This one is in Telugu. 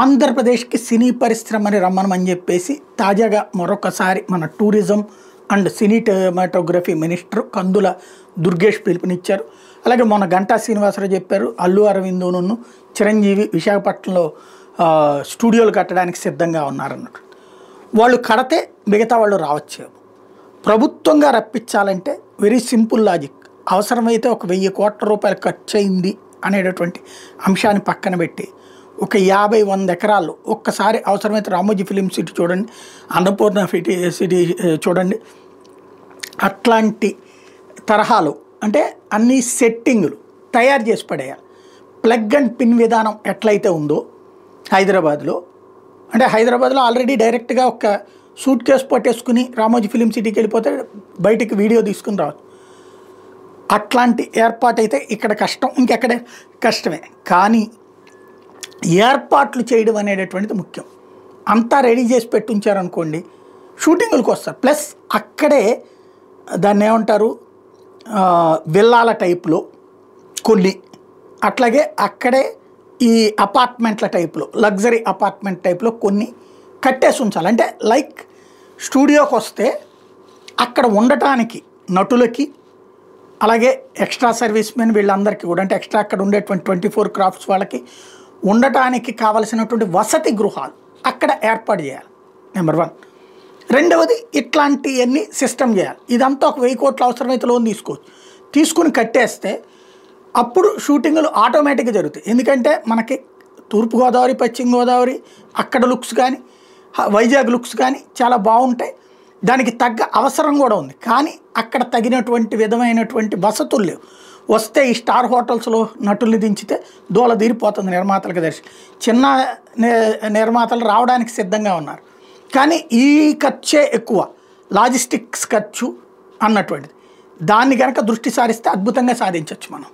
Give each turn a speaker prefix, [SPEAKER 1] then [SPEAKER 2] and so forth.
[SPEAKER 1] ఆంధ్రప్రదేశ్కి సినీ పరిశ్రమని రమ్మనమని చెప్పేసి తాజాగా మరొకసారి మన టూరిజం అండ్ సినిమాటోగ్రఫీ మినిస్టర్ కందుల దుర్గేష్ పిలుపునిచ్చారు. అలాగే మొన్న గంటా శ్రీనివాసరావు చెప్పారు, అల్లు అరవిందోను చిరంజీవి విశాఖపట్నంలో స్టూడియోలు కట్టడానికి సిద్ధంగా ఉన్నారన్నట్టు. వాళ్ళు కడితే మిగతా వాళ్ళు రావచ్చు. ప్రభుత్వంగా రప్పించాలంటే వెరీ సింపుల్ లాజిక్. అవసరమైతే ఒక 1000 కోట్ల రూపాయలు ఖర్చు అయింది అనేటటువంటి అంశాన్ని పక్కన పెట్టి ఒక 50-100 ఎకరాల్లో ఒక్కసారి అవసరమైతే రామోజీ ఫిలిం సిటీ చూడండి, అన్నపూర్ణ సిటీ చూడండి, అట్లాంటి తరహాలు అంటే అన్ని సెట్టింగులు తయారు చేసి పడేయాలి. ప్లగ్ అండ్ పిన్ విధానం ఎట్లయితే ఉందో హైదరాబాద్లో, అంటే హైదరాబాద్లో ఆల్రెడీ డైరెక్ట్గా ఒక సూట్ కేసు పట్టేసుకుని రామోజీ ఫిలిం సిటీకి వెళ్ళిపోతే బయటికి వీడియో తీసుకుని రావచ్చు. అట్లాంటి ఏర్పాటు అయితే ఇక్కడ కష్టం, ఇంకెక్కడే కష్టమే. కానీ ఏర్పాట్లు చేయడం అనేటటువంటిది ముఖ్యం. అంతా రెడీ చేసి పెట్టుంచారనుకోండి, షూటింగులకు వస్తారు. ప్లస్ అక్కడే దాన్ని ఏమంటారు, విల్లాల టైప్లో కొన్ని, అట్లాగే అక్కడే ఈ అపార్ట్మెంట్ల టైప్లో లగ్జరీ అపార్ట్మెంట్ టైప్లో కొన్ని కట్టేసి ఉంచాలి. అంటే లైక్ స్టూడియోకి వస్తే అక్కడ ఉండటానికి నటులకి, అలాగే ఎక్స్ట్రా సర్వీస్ మెన్ వీళ్ళందరికీ కూడా, అంటే ఎక్స్ట్రా అక్కడ ఉండేటువంటి 24 క్రాఫ్ట్స్ వాళ్ళకి ఉండటానికి కావలసినటువంటి వసతి గృహాలు అక్కడ ఏర్పాటు చేయాలి. నెంబర్ 1. రెండవది, ఇట్లాంటివన్నీ సిస్టమ్ చేయాలి. ఇదంతా ఒక 1000 కోట్ల అవసరమైతే లోన్ తీసుకోవచ్చు. తీసుకుని కట్టేస్తే అప్పుడు షూటింగులు ఆటోమేటిక్గా జరుగుతాయి. ఎందుకంటే మనకి తూర్పుగోదావరి, పశ్చిమ గోదావరి అక్కడ లుక్స్ కానీ, వైజాగ్ లుక్స్ కానీ చాలా బాగుంటాయి. దానికి తగ్గ అవసరం కూడా ఉంది. కానీ అక్కడ తగినటువంటి విధమైనటువంటి వసతులు లేవు. వస్తే ఈ స్టార్ హోటల్స్లో నటుల్ని దించితే దూల తీరిపోతుంది నిర్మాతలకు. చిన్న నిర్మాతలు రావడానికి సిద్ధంగా ఉన్నారు, కానీ ఈ ఖర్చే ఎక్కువ, లాజిస్టిక్స్ ఖర్చు అన్నటువంటిది. దాన్ని కనుక దృష్టి సారిస్తే అద్భుతంగా సాధించవచ్చు మనం.